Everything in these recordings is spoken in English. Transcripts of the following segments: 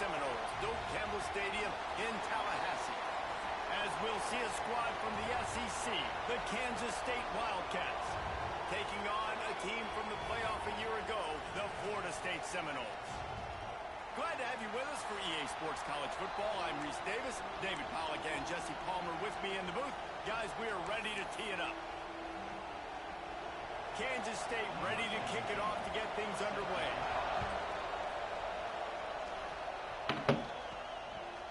Seminoles, Doak Campbell Stadium in Tallahassee. As we'll see a squad from the SEC, the Kansas State Wildcats, taking on a team from the playoff a year ago, the Florida State Seminoles. Glad to have you with us for EA Sports College Football. I'm Reese Davis, David Pollack and Jesse Palmer with me in the booth. Guys, we are ready to tee it up. Kansas State ready to kick it off to get things underway.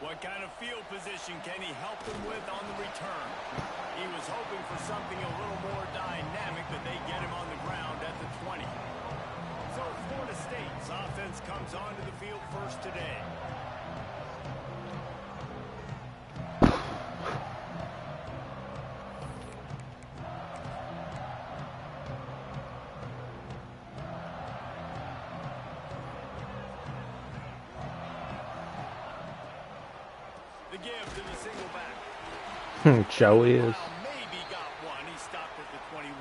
What kind of field position can he help them with on the return? He was hoping for something a little more dynamic, but they get him on the ground at the 20. So Florida State's offense comes onto the field first today. The give to the single back. Joey is. Maybe got one. He stopped at the 21.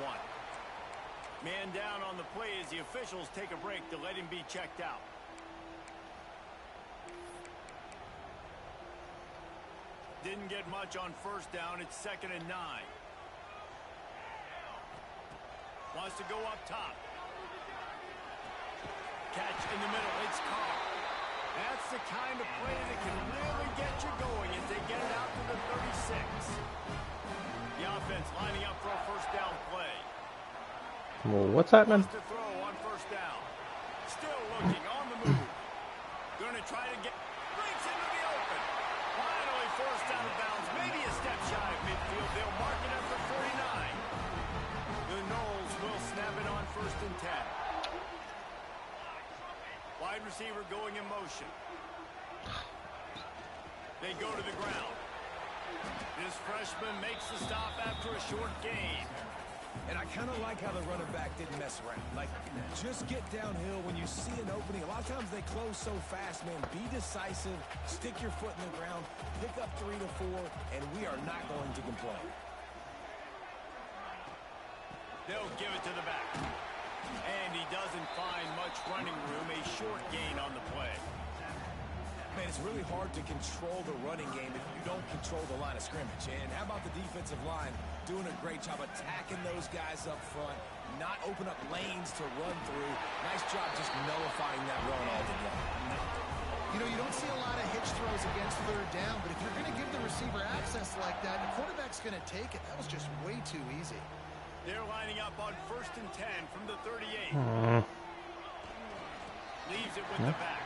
Man down on the play as the officials take a break to let him be checked out. Didn't get much on first down. It's 2nd and 9. Wants to go up top. Catch in the middle. It's Carr. That's the kind of play that can really get you going as they get it out to the 36. The offense lining up for a first down play. Well, what's happening? To throw on first down. Still looking on the move. Going to try to get breaks into the open. Finally forced out of bounds. Maybe a step shy of midfield. They'll mark it up for 49. The Noles will snap it on 1st and 10. Wide receiver going in motion. They go to the ground. This freshman makes the stop after a short gain. And I kind of like how the running back didn't mess around. Like, just get downhill when you see an opening. A lot of times they close so fast, man. Be decisive. Stick your foot in the ground. Pick up 3 to 4, and we are not going to complain. They'll give it to the back. And he doesn't find much running room. A short gain on the play. Man, it's really hard to control the running game if you don't control the line of scrimmage. And how about the defensive line doing a great job attacking those guys up front, not open up lanes to run through. Nice job just nullifying that run altogether. You know, you don't see a lot of hitch throws against 3rd down, but if you're going to give the receiver access like that, the quarterback's going to take it. That was just way too easy. They're lining up on 1st and 10 from the 38. Leaves it with the back.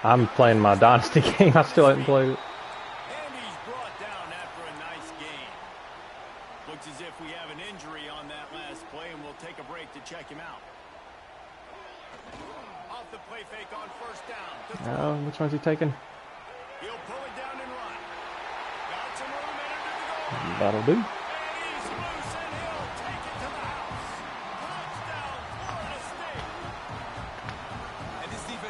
I'm playing my Dynasty game. I still haven't played it. And he's brought down after a nice gain. Looks as if we have an injury on that last play, and we'll take a break to check him out. Off the play fake on 1st down. Oh, which one's he taking? He'll pull it down and run. Got some room and into the goal. That'll do.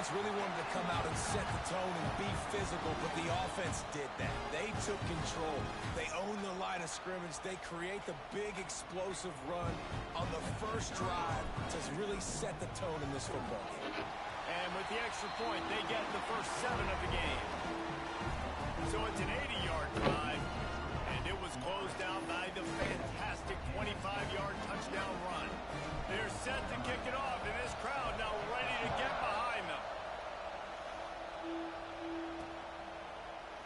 Really wanted to come out and set the tone and be physical, but the offense did that. They took control. They own the line of scrimmage. They create the big explosive run on the first drive to really set the tone in this football game. And with the extra point, they get the first 7 of the game. So it's an 80-yard drive, and it was closed out by the fantastic 25-yard touchdown run. They're set to kick it off, and this crowd now ready to get behind them.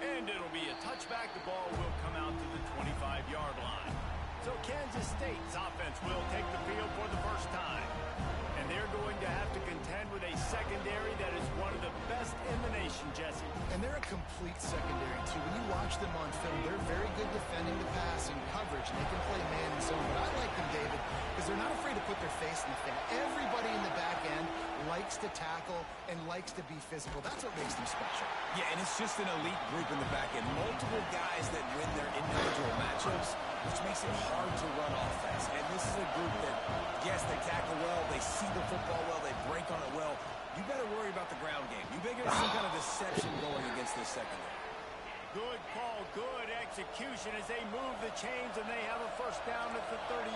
And it'll be a touchback. The ball will come out to the 25-yard line. So Kansas State's offense will take the field for the first time. And they're going to have to contend with a secondary that is one of the best in the nation, Jesse. And they're a complete secondary, too. When you watch them on film, they're very good defending the pass and coverage, and they can play man and zone. But I like them, David, because they're not afraid to put their face in the thing. Everybody in the back end likes to tackle and likes to be physical. That's what makes them special. Yeah, and it's just an elite group in the back end. Multiple guys that win their individual matchups, which makes it hard to run offense. And this is a group that, yes, they tackle well, they see the football well, they break on it well. You better worry about the ground game. You better get some kind of deception going against this secondary. Good call, good execution as they move the chains, and they have a first down at the 38.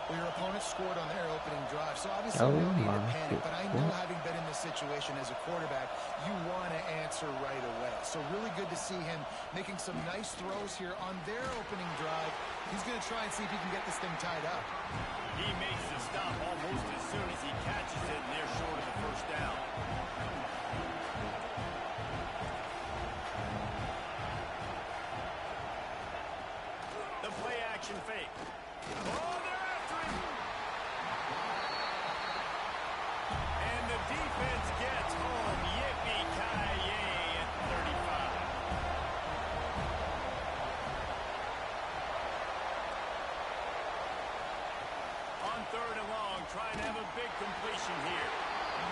Well, your opponent scored on their opening drive, so obviously no need to panic. But I know, having been in this situation as a quarterback, you want to answer right away. So really good to see him making some nice throws here on their opening drive. He's going to try and see if he can get this thing tied up. He makes the stop almost as soon as he catches it, and they're short of the first down. The play action fake. Oh, they're after him. And the defense gets home. Yippee-ki-yay at 35. On 3rd and long, trying to have a big completion here.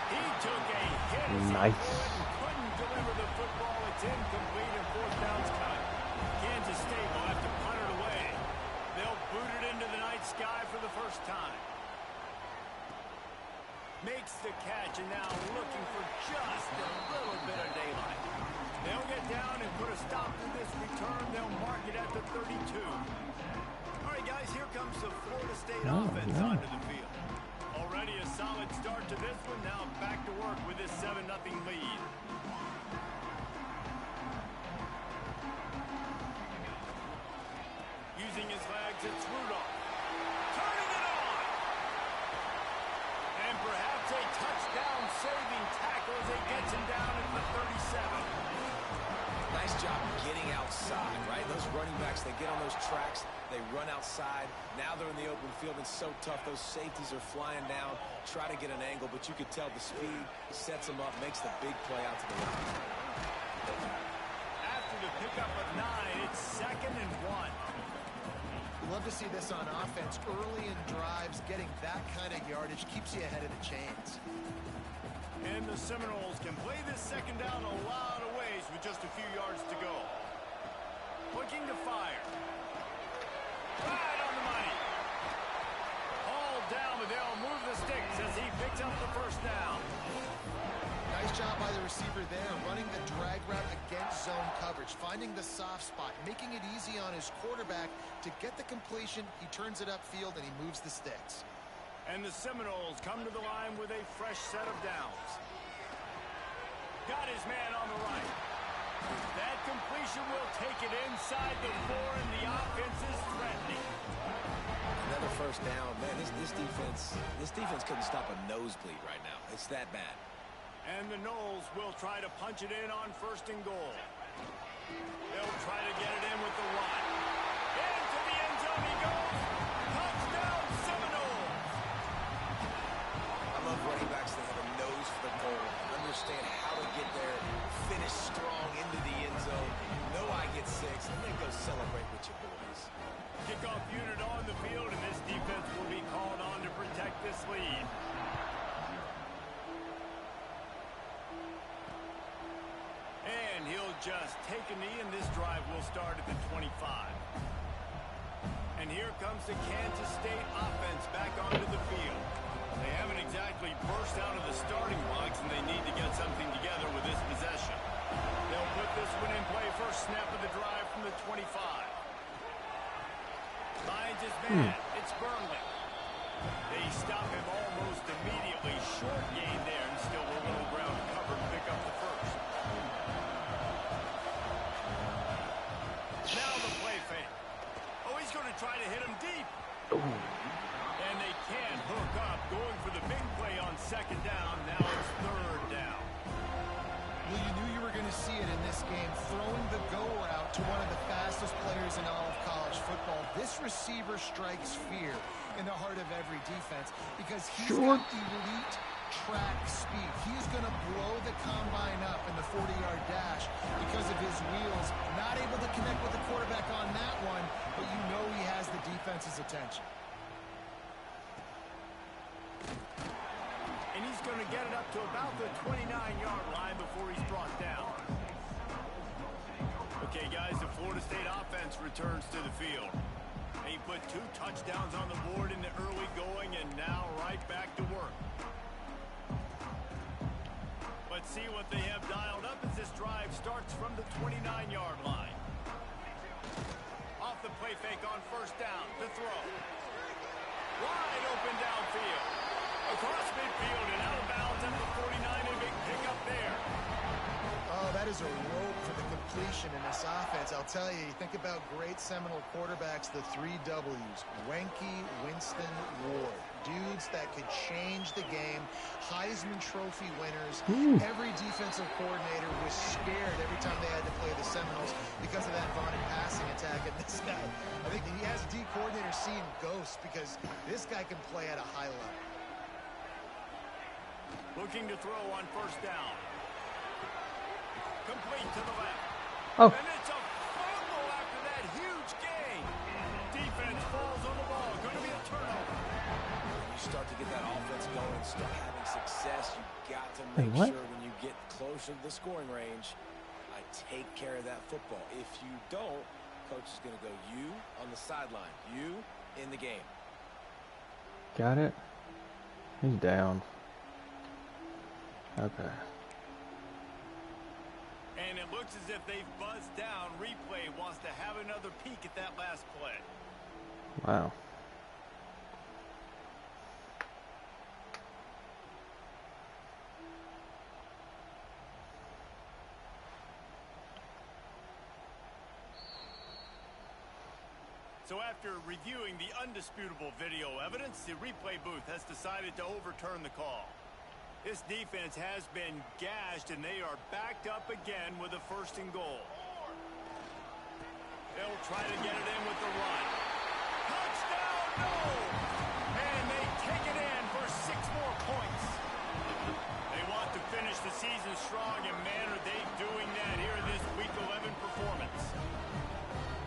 He took a hit as he couldn't deliver the football. It's incomplete and 4th down's cut. Kansas State will have to punt it away. They'll boot it into the night sky for the first time. Makes the catch, and now looking for just a little bit of daylight. They'll get down and put a stop to this return. They'll mark it at the 32. All right, guys, here comes the Florida State offense onto the field. Already a solid start to this one. Now back to work with this 7-0 lead. Using his legs, it's Rudolph. Turning it on! And perhaps a touchdown-saving tackle as he gets him down at the 37. Nice job getting outside, right? Those running backs, they get on those tracks, they run outside. Now they're in the open field. It's so tough. Those safeties are flying down, try to get an angle, but you could tell the speed sets them up, makes the big play out to the right. After the pickup of 9, it's 2nd and 1. Love to see this on offense. Early in drives, getting that kind of yardage keeps you ahead of the chains. And the Seminoles can play this 2nd down a lot of ways with just a few yards to go. Looking to fire. Right on the money. All down, but they'll move the sticks as he picks up the 1st down. Nice job by the receiver there, running the drag route against zone coverage, finding the soft spot, making it easy on his quarterback to get the completion. He turns it upfield, and he moves the sticks. And the Seminoles come to the line with a fresh set of downs. Got his man on the right. That completion will take it inside the 4, and the offense is threatening. Another 1st down. Man, this defense couldn't stop a nosebleed right now. It's that bad. And the Noles will try to punch it in on 1st and goal. They'll try to get it in with the 1. Into the end zone he goes. Touchdown, Seminoles. I love running backs that have a nose for the goal, understand how to get there, finish strong into the end zone, know I get 6, and then go celebrate with your boys. Kickoff unit on the field, and this defense will be called on to protect this lead. And he'll just take a knee, and this drive will start at the 25. And here comes the Kansas State offense back onto the field. They haven't exactly burst out of the starting blocks, and they need to get something together with this possession. They'll put this one in play. First snap of the drive from the 25. Finds his man. It's Burnley. They stop him almost immediately. Short gain there, and still a little ground cover to pick up the 1st. Now the play fake. Oh, he's going to try to hit him deep. And they can't hook up. Going for the big play on 2nd down. Now it's 3rd down. Well, you knew you were going to see it in this game, throwing the go route to one of the fastest players in all of college football. This receiver strikes fear in the heart of every defense because he's got elite track speed. He is going to blow the combine up in the 40-yard dash because of his wheels. Not able to connect with the quarterback on that one, but you know he has the defense's attention. And he's going to get it up to about the 29-yard line before he's brought down. Okay, guys, the Florida State offense returns to the field. He put 2 touchdowns on the board in the early going, and now right back to work. Let's see what they have dialed up as this drive starts from the 29-yard line. Off the play fake on 1st down to throw. Wide open downfield. Across midfield and out of bounds at the 49. A big pickup there. Oh, that is a rope for the completion in this offense. I'll tell you, you think about great Seminole quarterbacks, the 3 W's. Wenke, Winston, Ward. Dudes that could change the game. Heisman Trophy winners. Every defensive coordinator was scared every time they had to play the Seminoles because of that vaunted passing attack. And this guy, I think he has D coordinator seeing ghosts because this guy can play at a high level. Looking to throw on first down. Complete to the left. Oh. And it's a fumble after that huge gain. Defense falls on the ball. Going to be a turnover. When you start to get that offense going, start having success, you got to Wait, make what? sure when you get closer to the scoring range, I take care of that football. If you don't, coach is going to go, you on the sideline, you in the game. Got it? He's down. Okay. And it looks as if they've buzzed down. Replay wants to have another peek at that last play. Wow. So after reviewing the undisputable video evidence, the replay booth has decided to overturn the call. This defense has been gashed, and they are backed up again with a 1st and goal. They'll try to get it in with the run. Touchdown, no! And they take it in for 6 more points. They want to finish the season strong, and man, are they doing that here in this Week 11 performance.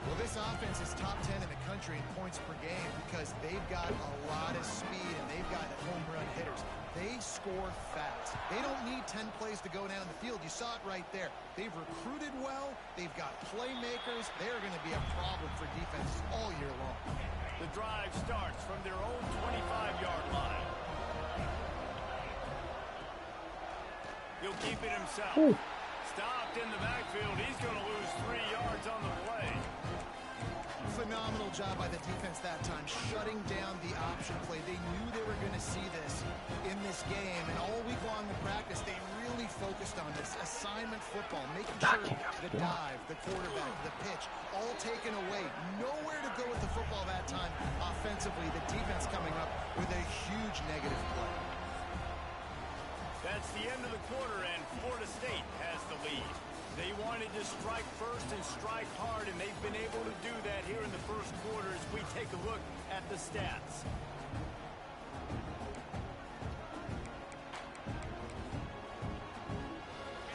Well, this offense is top 10 in the country in points per game because they've got a lot of speed and they've got home run hitters. They score fast. They don't need 10 plays to go down the field. You saw it right there. They've recruited well. They've got playmakers. They're going to be a problem for defenses all year long. The drive starts from their own 25-yard line. He'll keep it himself. Ooh. Stopped in the backfield. He's going to lose 3 yards on the play. Phenomenal job by the defense that time, shutting down the option play. They knew they were going to see this in this game, and all week long in practice, they really focused on this assignment football, making sure the dive, the quarterback, the pitch, all taken away. Nowhere to go with the football that time offensively. The defense coming up with a huge negative play. That's the end of the quarter, and Florida State has the lead. They wanted to strike first and strike hard, and they've been able to do that here in the first quarter as we take a look at the stats.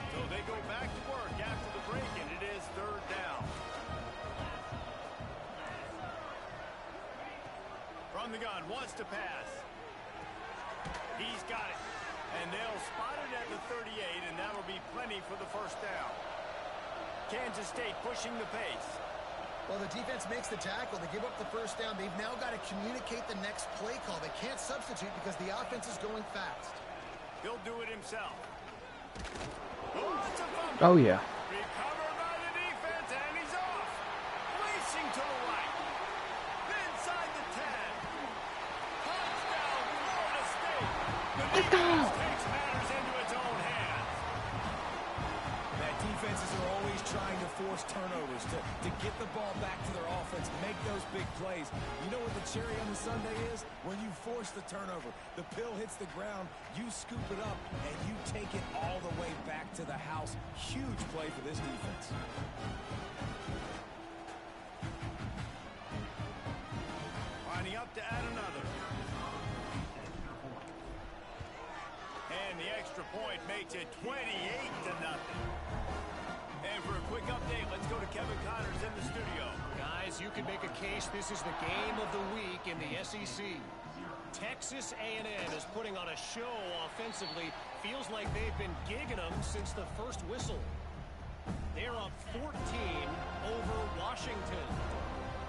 So they go back to work after the break, and it is 3rd down. From the gun, wants to pass. He's got it. And they'll spot it at the 38, and that'll be plenty for the 1st down. Kansas State pushing the pace. Well, the defense makes the tackle. They give up the 1st down. They've now got to communicate the next play call. They can't substitute because the offense is going fast. He'll do it himself. Oh, it's a fumble. Oh, yeah. Recovered by the defense, and he's off. Racing to the right. Inside the 10. Touchdown, Florida State. The defense takes matters into its own hands. That defenses are always trying to force turnovers, to get the ball back to their offense, make those big plays. You know what the cherry on the sundae is? When you force the turnover, the pill hits the ground, you scoop it up, and you take it all the way back to the house. Huge play for this defense. Lining up to add another. And the extra point makes it 28-0. And for a quick update, let's go to Kevin Connors in the studio. Guys, you can make a case this is the game of the week in the SEC. Texas A&M is putting on a show offensively. Feels like they've been gigging them since the first whistle. They're up 14 over Washington.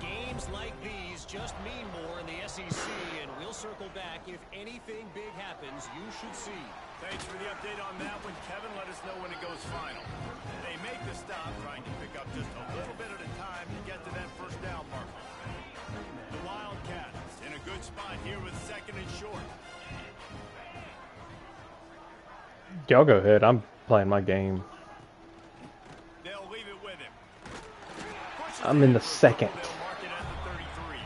Games like these just mean more in the SEC, and we'll circle back. If anything big happens, you should see. Thanks for the update on that one, Kevin. Let us know when it goes final. They make the stop, trying to pick up just a little bit at a time to get to that 1st down marker. The Wildcats in a good good spot here with 2nd and short. Y'all go ahead. I'm playing my game. They'll leave it with him. I'm in the 2nd. They'll mark it at the 33.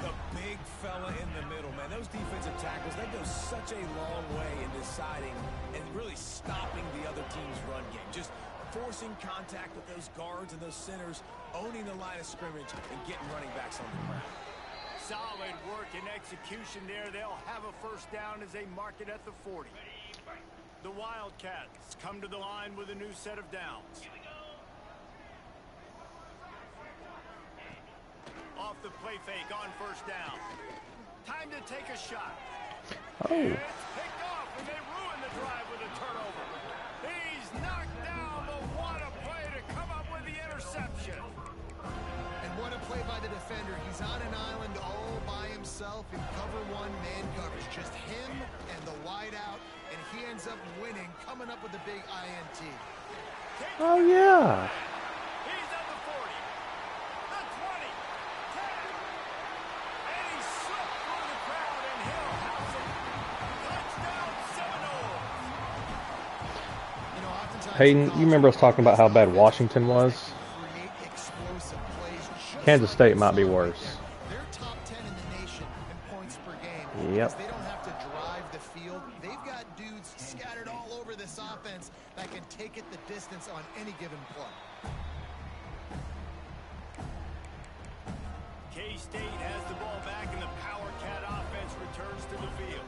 The big fella in the middle, man. Those defensive tackles, they go such a long way in deciding and really stopping the other team's run game. Just forcing contact with those guards and those centers, owning the line of scrimmage, and getting running backs on the ground. Solid work and execution there. They'll have a first down as they mark it at the 40. The Wildcats come to the line with a new set of downs. Off the play fake on first down. Time to take a shot. Oh. It's picked off, and they ruin the drive with a turnover. He's knocked down, but what a play to come up with the interception. And what a play by the defender. He's on an island all by himself in cover 1 man coverage. Just him and the wide out, and he ends up winning, coming up with a big INT. Oh, yeah. He's at the 40, the 20, 10, and he slipped through the crowd, and he'll house it. Touchdown Seminoles. You know, oftentimes Hayden, you remember us talking about how bad Washington was? create explosive plays just Kansas like State this might be one right worse. there. They're top 10 in the nation in points per game. Yep. Because they don't have to drive the field. They've got dudes scattered all over this offense that can take it the distance on any given play. K-State has the ball back, and the Power Cat offense returns to the field.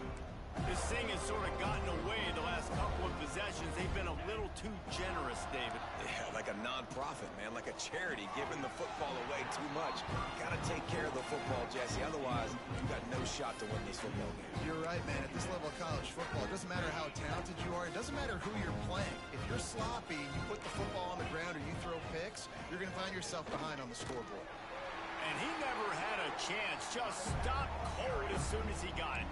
This thing has sort of gotten away the last couple of possessions. They've been a little too generous, David. Yeah, like a non-profit, man, like a charity, giving the football away too much. Got to take care of the football, Jesse. Otherwise, you've got no shot to win this football game. You're right, man. At this level of college football, it doesn't matter how talented you are. It doesn't matter who you're playing. If you're sloppy and you put the football on the ground or you throw picks, you're going to find yourself behind on the scoreboard. And he never had a chance. Just stopped cold as soon as he got it.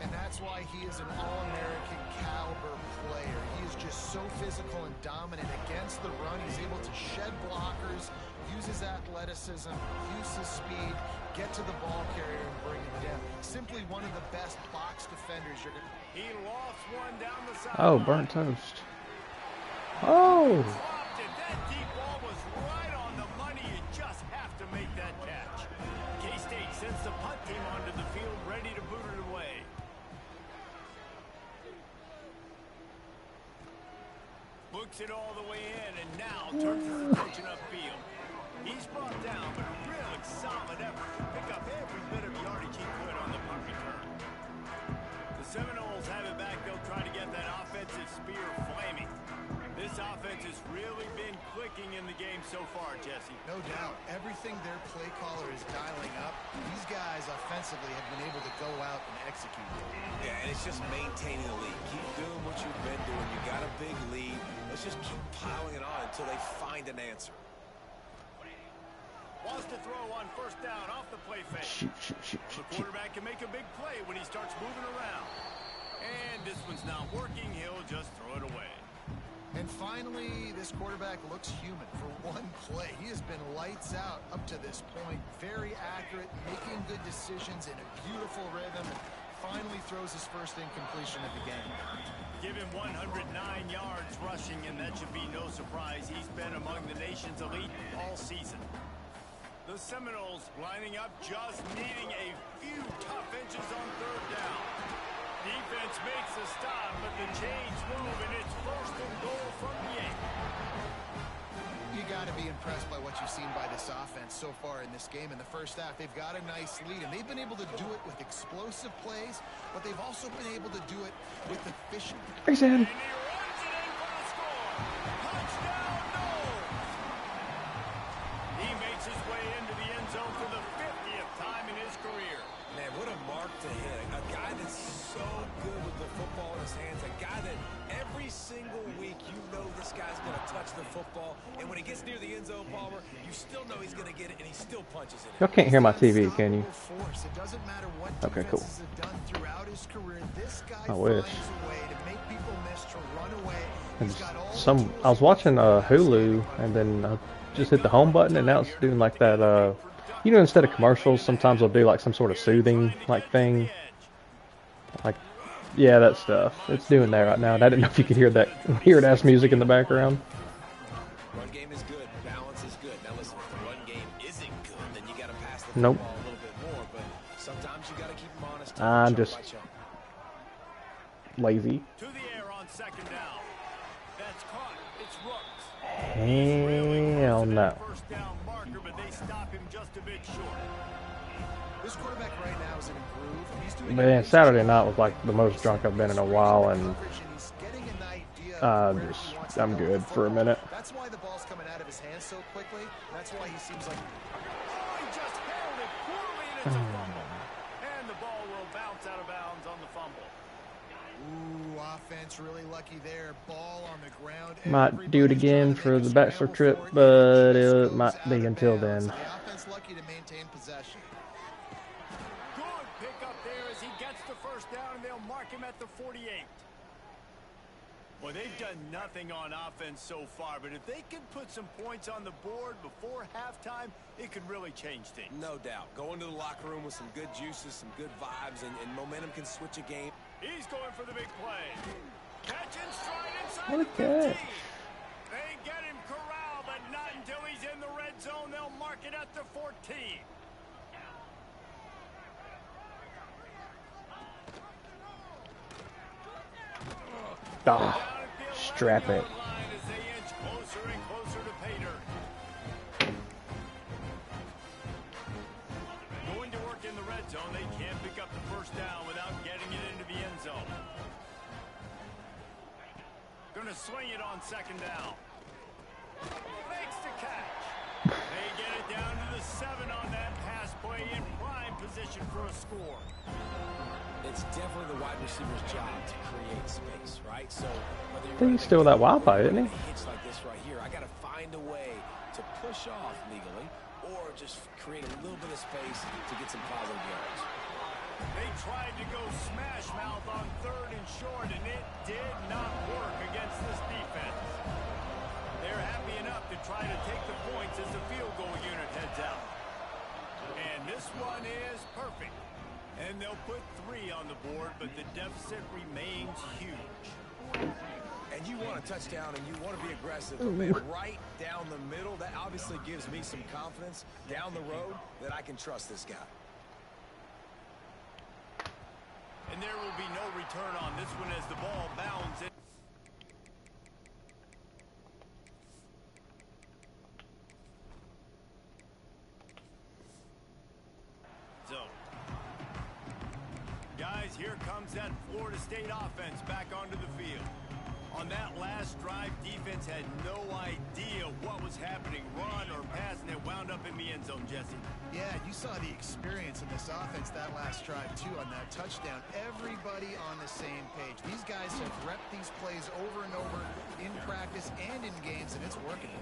And that's why he is an all-American caliber player. He is just so physical and dominant against the run. He's able to shed blockers, use his athleticism, use his speed, get to the ball carrier and bring him down. Simply one of the best box defenders you're going to... He lost one down the side. Oh, burnt toast. Oh. Dropped it. That deep ball was right on the money. You just have to make that catch. K-State sends the punt team onto the field, ready to boot it away. Looks it all the way in, and now turns his attention upfield. He's brought down, but a really solid effort to pick up every bit of yardage he could on the punt return. The Seminoles have it back. They'll try to get that offensive spear flaming. This offense has really been clicking in the game so far, Jesse. No doubt. Everything their play caller is dialing up, these guys offensively have been able to go out and execute. Yeah, and it's just maintaining the lead. Keep doing what you've been doing. You got a big lead. Let's just keep piling it on until they find an answer. Wants to throw on first down off the play fake. The quarterback can make a big play when he starts moving around. And this one's not working. He'll just throw it away. And finally, this quarterback looks human for one play. He has been lights out up to this point. Very accurate, making good decisions in a beautiful rhythm, and finally throws his first incompletion of the game. Give him 109 yards rushing, and that should be no surprise. He's been among the nation's elite all season. The Seminoles lining up, just needing a few tough inches on third down. Defense makes a stop, but the chains move, and it's first and goal from the 8. You got to be impressed by what you've seen by this offense so far in this game. In the first half, they've got a nice lead, and they've been able to do it with explosive plays, but they've also been able to do it with efficient. And he runs Exam. it in for the score. Touchdown, Noles. He makes his way into the end zone for the 50th time in his career. Man, what a mark to hit. A guy that's so good with the football in his hands. A guy that every single week you know this guy's going to touch the football. And when he gets near the end zone, Palmer, you still know he's going to get it, and he still punches it. Y'all can't hear my TV, can you? Force. It doesn't matter what Okay, cool. defenses have done throughout his career. This guy I wish. finds a way to make people miss, to run away. And He's got all some, the tools I was watching Hulu, and then just hit the home button, and now it's doing like that You know, instead of commercials, sometimes they'll do like some sort of soothing like thing. Like, yeah, that stuff. It's doing that right now. And I didn't know if you could hear that weird-ass music in the background. Run game is good. Balance is good. Now listen, if the run game isn't good, then you got to pass the Nope. football a little bit more. But sometimes you got to keep them honest. I'm just lazy. To the air on second down. That's caught. It's Rooks. Hell no. First down marker, but they stop him just a bit short. This quarterback right now is in a groove. He's doing Man, Saturday night was like the most drunk I've been in a while, and I'm good for a minute. That's why the ball's coming out of his hands so quickly. That's why he seems like Oh, he just held it poorly, and it's a fumble. And the ball will bounce out of bounds on the fumble. ooh, offense really lucky there. Ball on the ground. Might do it again for the bachelor trip, but it might be until then. The offense lucky to maintain possession. Good pick up there as he gets the first down, and they'll mark him at the 48. Well, they've done nothing on offense so far, but if they can put some points on the board before halftime, it could really change things. No doubt. Go into the locker room with some good juices, some good vibes, and momentum can switch a game. He's going for the big play. Catch and stride inside What a the 15. catch. They get him corralled, but not until he's in the red zone. They'll mark it at the 14. Ah, strap it. As they inch closer and closer to pay dirt. Going to work in the red zone, they can't pick up the first down without getting it into the end zone. Going to swing it on second down. Makes the catch. They get it down to the 7 on that pass play, in prime position for a score. It's definitely the wide receiver's job to create space, right? So whether I think he's still that wild pipe, isn't he? hits like this right here, I got to find a way to push off legally or just create a little bit of space to get some positive yards. They tried to go smash mouth on 3rd and short, and it did not work against this defense. They're happy enough to try to take the points as the field goal unit heads out. And this one is perfect. And they'll put 3 on the board, but the deficit remains huge. And you want a touchdown and you want to be aggressive, but man, right down the middle, that obviously gives me some confidence down the road that I can trust this guy. And there will be no return on this one as the ball bounds in. Guys, here comes that Florida State offense back onto the field. On that last drive, defense had no idea what was happening, run or pass, and it wound up in the end zone, Jesse. Yeah, you saw the experience in this offense that last drive, too, on that touchdown. Everybody on the same page. These guys have repped these plays over and over in practice and in games, and it's working.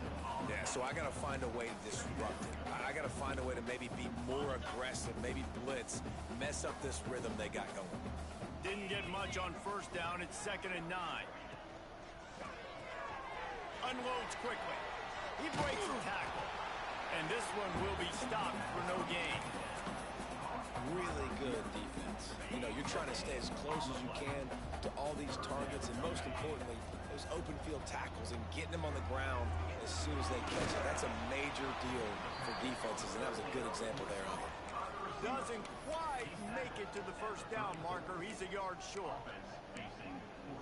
Yeah, so I got to find a way to disrupt it. I got to find a way to maybe be more aggressive, maybe blitz, mess up this rhythm they got going. Didn't get much on first down. It's 2nd and 9. Unloads quickly. He breaks the tackle. And this one will be stopped for no gain. Really good defense. You know, you're trying to stay as close as you can to all these targets, and most importantly, those open field tackles and getting them on the ground as soon as they catch it. That's a major deal for defenses, and that was a good example there of it. Doesn't quite make it to the first down marker. He's a yard short.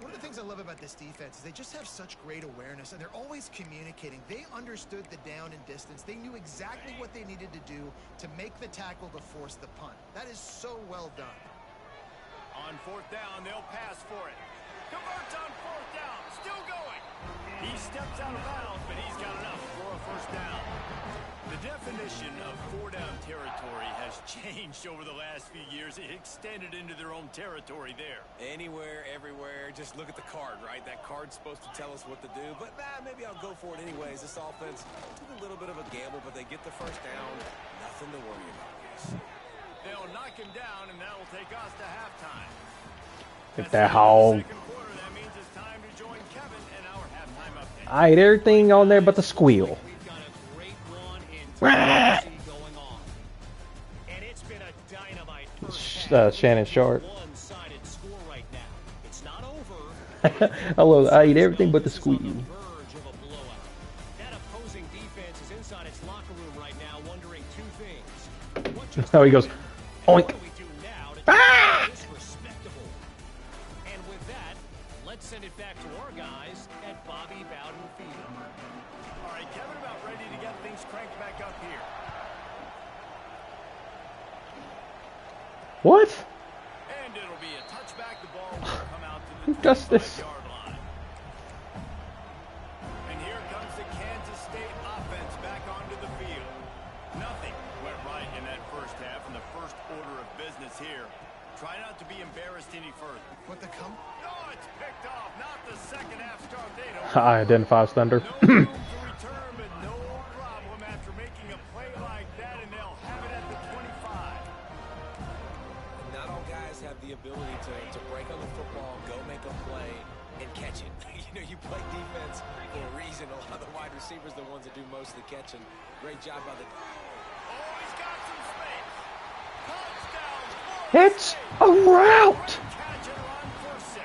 One of the things I love about this defense is they just have such great awareness, and they're always communicating. They understood the down and distance. They knew exactly what they needed to do to make the tackle to force the punt. That is so well done. On 4th down, they'll pass for it. Converts on 4th down. Still going. He steps out of bounds, but he's got enough for a first down. The definition of 4-down territory has changed over the last few years. It extended into their own territory there. Anywhere, everywhere, just look at the card, right? That card's supposed to tell us what to do, but maybe I'll go for it anyways. This offense took a little bit of a gamble, but they get the first down. Nothing to worry about, guys. They'll knock him down, and that'll take us to halftime. Get that hog. Second quarter, that means it's time to join Kevin and our halftime update. I ate everything on there but the squeal. We've got a great one in Tennessee going on. Shannon Sharp. One-sided score right now. It's not over. I eat everything but the squeeze. On the verge of a blowout. That opposing defense is inside its locker room right now, wondering two things. What just Oh, he goes, What oink. do we do now to keep this respectable? And with that, let's send it back to our guys at Bobby Bowden Field. All right, Kevin, about ready to get things cranked back up here. What? And it'll be a touchback. The ball will come out to Who the does this? 25-yard line. And here comes the Kansas State offense back onto the field. Nothing went right in that first half, and the first order of business here. Try not to be embarrassed any further. What the come? Oh, it's picked off. Not the second half start. They don't. I identify as Thunder. No room to return, but no problem after making a play like that, and they'll have it at the 25. Not all guys have the ability to break on the football, go make a play, and catch it. You play defense for a reason. A lot of the wide receivers are the ones that do most of the catching. Great job by the... Oh, he's got some space. Touchdown. It's a route. Catch and run for 6.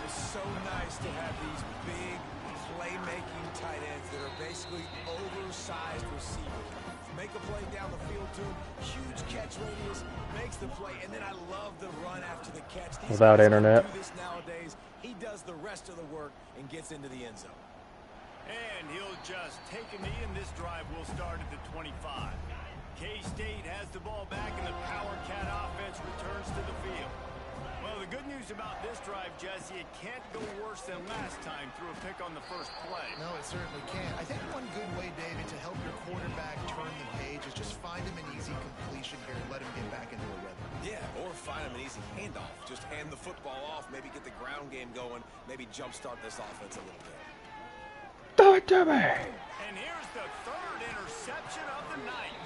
It's so nice to have these big playmaking tight ends that are basically oversized receivers. Make a play down the field to him, huge catch radius, makes the play, and then I love the run after the catch. These Without guys internet. don't do this nowadays. He does the rest of the work and gets into the end zone. And he'll just take a knee, and this drive will start at the 25. K-State has the ball back, and the Power Cat offense returns to the field. Well, the good news about this drive, Jesse, it can't go worse than last time through a pick on the first play. No, it certainly can't. I think one good way, David, to help your quarterback turn the page is just find him an easy completion here and let him get back into a rhythm. Yeah, or find him an easy handoff. Just hand the football off, maybe get the ground game going, maybe jumpstart this offense a little bit. Throw it to me. And here's the third interception of the night.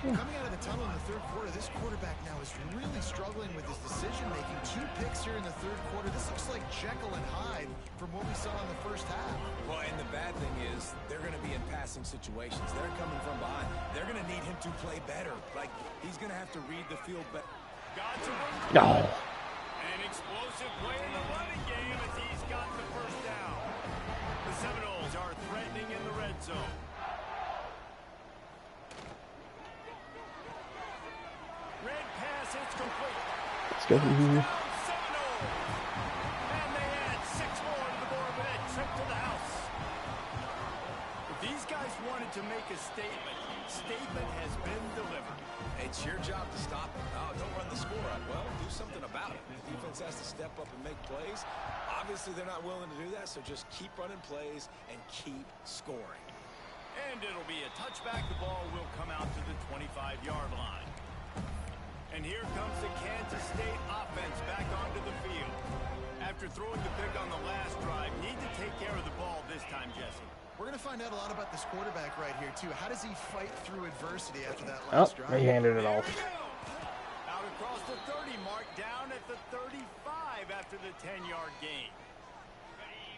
Coming out of the tunnel in the third quarter, this quarterback now is really struggling with his decision-making. 2 picks here in the third quarter. This looks like Jekyll and Hyde from what we saw in the first half. Well, and the bad thing is they're going to be in passing situations. They're coming from behind. They're going to need him to play better. Like, he's going to have to read the field better. Got to run. No. An explosive play in the running game as he's got the first down. The Seminoles are threatening in the red zone. Red pass, it's complete. Let's go. Seminoles. And they add 6 more to the board with a trip to the house. If these guys wanted to make a statement has been delivered. It's your job to stop him. Oh, don't run the score up. Well, do something about it. The defense has to step up and make plays. Obviously, they're not willing to do that, so just keep running plays and keep scoring. And it'll be a touchback. The ball will come out to the 25-yard line. And here comes the Kansas State offense back onto the field. After throwing the pick on the last drive, need to take care of the ball this time, Jesse. We're going to find out a lot about this quarterback right here, too. How does he fight through adversity after that last drive? He handed it There off. we go. Out across the 30 mark, down at the 35 after the 10-yard gain.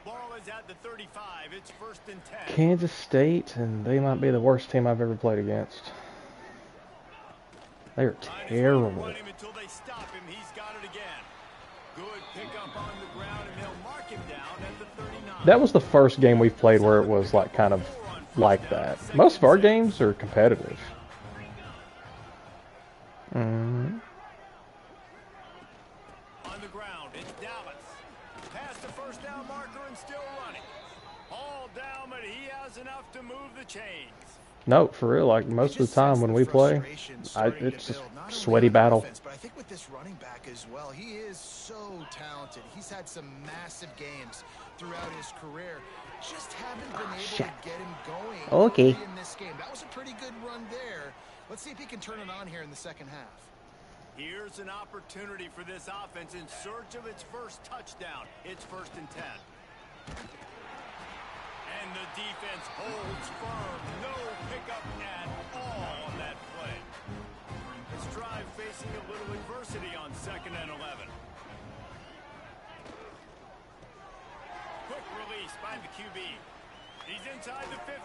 Ball is at the 35. It's 1st and 10. Kansas State, and they might be the worst team I've ever played against. They're terrible. Run him until they stop him. He's got it again. Good pickup on the ground, and they'll mark him down at the 39. That was the first game we've played where it was like kind of like that. Most of our games are competitive. On the ground, it's Dallas. Past the first down marker and still running. All down, but he has enough to move the chains. No, for real, like most of the time when we play, it's a sweaty battle. But I think with this running back as well, he is so talented. He's had some massive games throughout his career. Just haven't been able to get him going Okay. in this game. That was a pretty good run there. Let's see if he can turn it on here in the second half. Here's an opportunity for this offense in search of its first touchdown. It's 1st and 10. And the defense holds firm. No pickup at all on that play. This drive facing a little adversity on 2nd and 11. Quick release by the QB. He's inside the 15.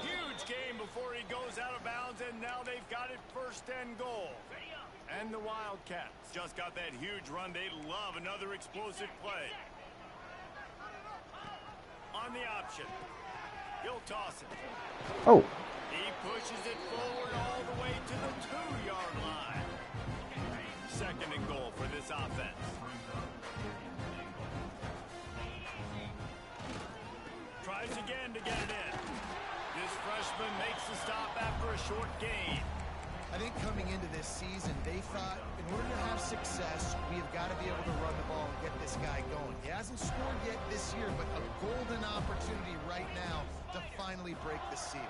Huge game before he goes out of bounds, and now they've got it first and goal. And the Wildcats just got that huge run. They love another explosive play. On the option. He'll toss it. Oh. He pushes it forward all the way to the 2-yard line. Second and goal for this offense. Tries again to get it in. This freshman makes the stop after a short gain. I think coming into this season, they thought in order to have success, we have got to be able to run the ball and get this guy going. He hasn't scored yet this year, but a golden opportunity right now to finally break the seal.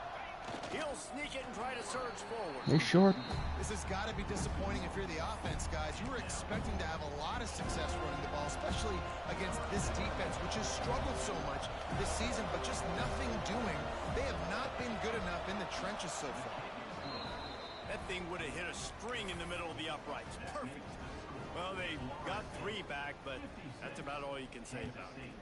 He'll sneak it and try to surge forward. You sure? This has got to be disappointing if you're the offense, guys. You were expecting to have a lot of success running the ball, especially against this defense, which has struggled so much this season, but just nothing doing. They have not been good enough in the trenches so far. That thing would have hit a string in the middle of the uprights. Perfect. Well, they got 3 back, but that's about all you can say about it.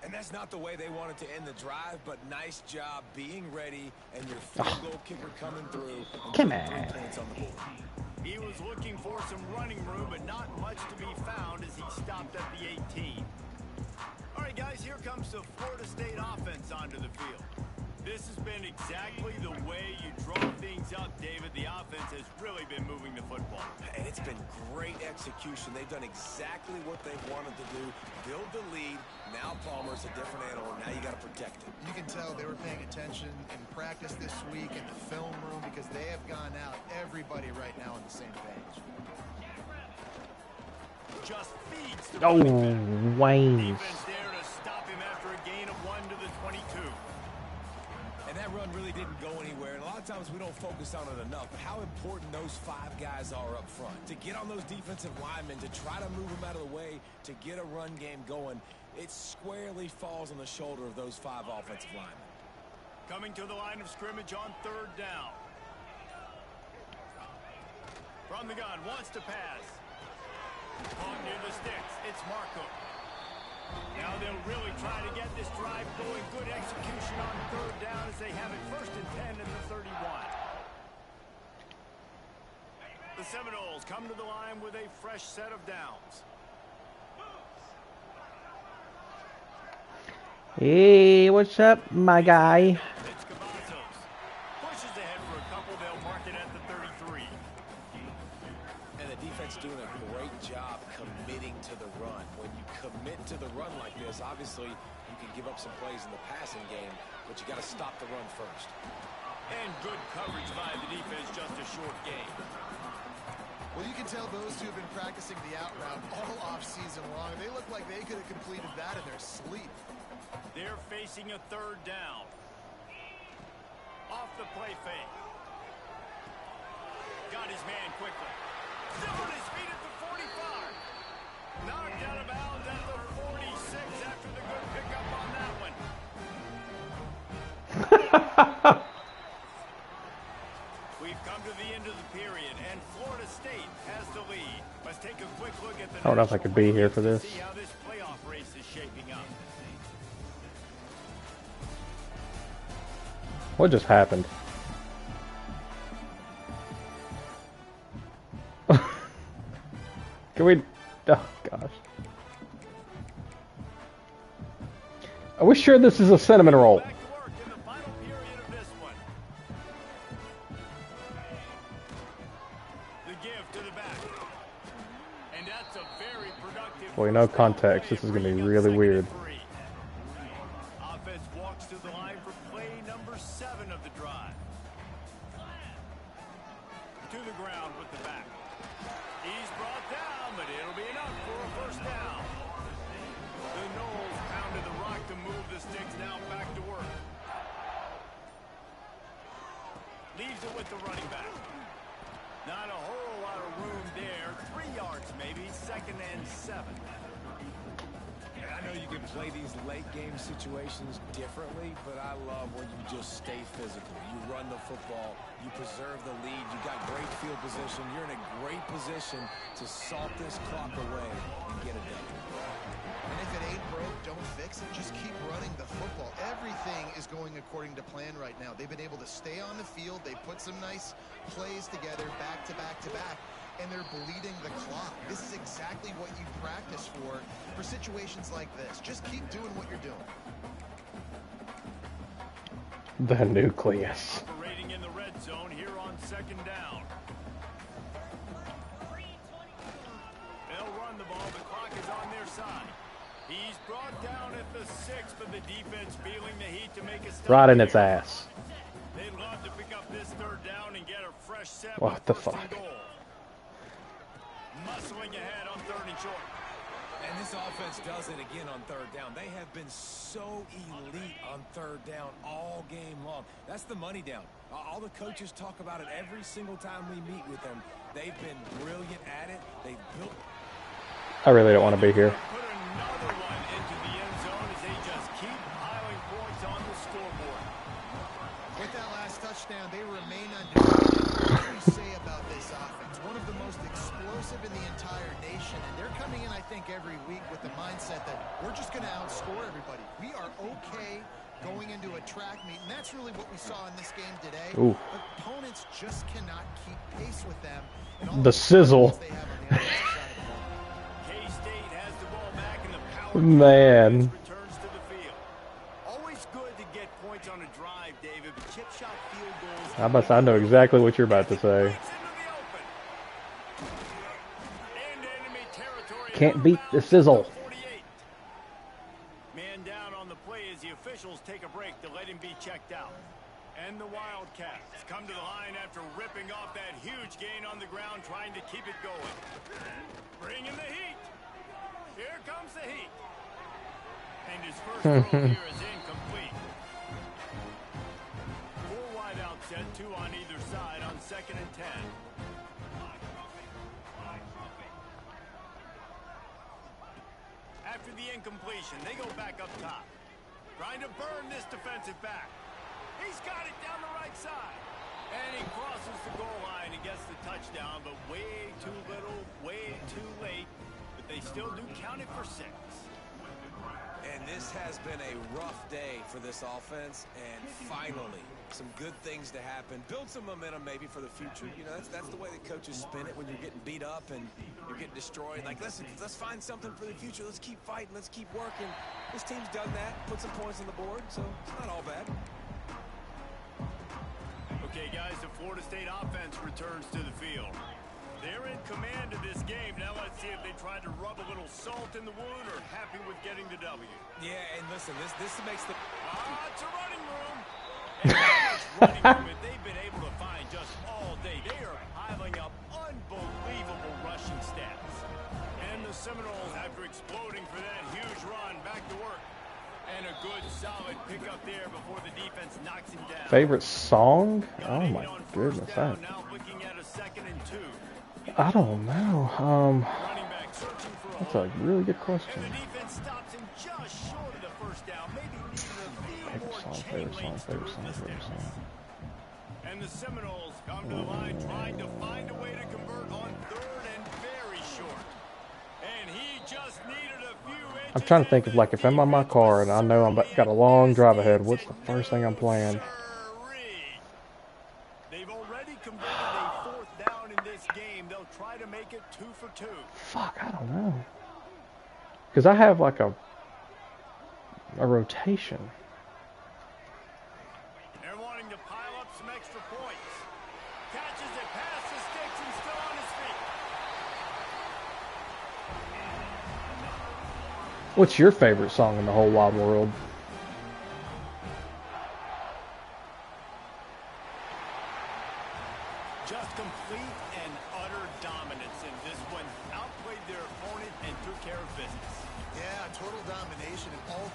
And that's not the way they wanted to end the drive, but nice job being ready and your field goal kicker coming through. Come on. on. 3 points on the board. He was looking for some running room, but not much to be found as he stopped at the 18. All right, guys, here comes the Florida State offense onto the field. This has been exactly the way you draw things up, David. The offense has really been moving the football. And it's been great execution. They've done exactly what they wanted to do. Build the lead. Now Palmer's a different animal. Now you got to protect it. You can tell they were paying attention in practice this week in the film room because they have gone out, everybody right now on the same page. Just feeds the Oh, running back. Wayne. Defense there to stop him after a gain of 1 to the 22. And that run really didn't go anywhere. And a lot of times we don't focus on it enough. But how important those 5 guys are up front. To get on those defensive linemen, to try to move them out of the way, to get a run game going, it squarely falls on the shoulder of those 5 offensive linemen. Coming to the line of scrimmage on 3rd down. From the gun, wants to pass. Caught near the sticks. It's Marco. Now they'll really try to get this drive going. Good execution on 3rd down as they have it 1st and 10 in the 31. The Seminoles come to the line with a fresh set of downs. Hey, what's up, my guy? It's Cavazos. Pushes ahead for a couple. They'll mark it at the 33. And the defense doing a great job committing to the run. When you commit to the run like this, obviously you can give up some plays in the passing game, but you got to stop the run first. And good coverage by the defense, just a short game. Well, you can tell those two have been practicing the out route all off-season long. They look like they could have completed that in their sleep. They're facing a 3rd down. Off the play fake. Got his man quickly. Still on his feet at the 45. Knocked out of bounds at the 46 after the good pickup on that one. We've come to the end of the period, and Florida State has the lead. Let's take a quick look at the I don't know if I could be here for this. see how this playoff race is shaping up. What just happened? Can we... Oh, gosh. Are we sure this is a cinnamon roll? Back to work in the final period of this one. The give to the back. And that's a very productive... Boy, no context. This is going to be really weird. Offense walks to the line for play number 7 of the drive. To the ground with the back. He's brought down, but it'll be enough for a 1st down. The Noles pounded the rock to move the sticks, now back to work. Leaves it with the running back. Not a whole lot of room there. 3 yards maybe, 2nd and 7. And I know you can play these late game situations differently, but I love when you just stay physical. You run the football, you preserve the lead, you got great field position, you're in a great position to salt this clock away and get it done. And if it ain't broke, don't fix it. Just keep running the football. Everything is going according according to plan right now. They've been able to stay on the field. They put some nice plays together back to back to back, and they're bleeding the clock. This is exactly what you practice for situations like this. Just keep doing what you're doing. The nucleus. Operating in the red zone here on second down. They'll run the ball. The clock is on their side. He's brought down at the 6, but the defense feeling the heat to make a stop. Right in its ass. They'd love to pick up this third down and get a fresh set. What the fuck? Muscling ahead on 3rd and short. And this offense does it again on 3rd down. They have been so elite on 3rd down all game long. That's the money down. All the coaches talk about it every single time we meet with them. They've been brilliant at it. They've built. I really don't want to be here. Put another one into the end zone as they just keep piling points on the scoreboard. With that last touchdown, they remain undefeated. What do you say about this offense? One of the most explosive in the entire nation, and they're coming in, I think, every week with the mindset that we're just going to outscore everybody. We are okay going into a track meet, and that's really what we saw in this game today. Ooh. Opponents just cannot keep pace with them. And all The sizzle. they have on the offensive side of the ball. K-State has the ball back in the power. Man. Returns to the field. Always good to get points on a drive, David, but chip shot field goals. I know exactly what you're about to say. Can't beat the sizzle. Man down on the play as the officials take a break to let him be checked out. And the Wildcats come to the line after ripping off that huge gain on the ground, trying to keep it going. Bring in the heat. Here comes the heat. And his first throw here is incomplete. 4 wide out set, 2 on either side on 2nd and 10. After the incompletion, they go back up top. Trying to burn this defensive back. He's got it down the right side. And he crosses the goal line and gets the touchdown, but way too little, way too late. But they still do count it for 6. And this has been a rough day for this offense, and finally some good things to happen. Build some momentum maybe for the future. You know, that's the way the coaches spin it when you're getting beat up and you're getting destroyed. Like, listen, let's find something for the future. Let's keep fighting. Let's keep working. This team's done that, put some points on the board, so it's not all bad. Okay, guys, the Florida State offense returns to the field. They're in command of this game. Now let's see if they tried to rub a little salt in the wound or happy with getting the W. Yeah, and listen, this makes the... It's a running room. And how much running room they've been able to find just all day. They are piling up unbelievable rushing stats. And the Seminoles, after exploding for that huge run, back to work. And a good, solid pickup there before the defense knocks him down. Favorite song? Oh my goodness. Now looking at a 2nd and 2. I don't know. Running back searching for a That's a really good question. And the defense stops him just short of the first down. Maybe needing a few more chain links to move this down. And the Seminoles come to the line trying to find a way to convert on 3rd and very short. And he just needed a few inches. I'm trying to think of, like, if I'm on my car and I know I've got a long drive ahead, what's the first thing I'm playing? They've already converted a 4th down in this game. They'll try to make it 2 for 2. Fuck, I don't know. Because I have, like, a rotation. They're wanting to pile up some extra points. Catches it past the sticks and still on his feet. What's your favorite song in the whole wide world? Just complete and utter dominance in this one. Outplayed their opponent and took care of business. Yeah, total domination in all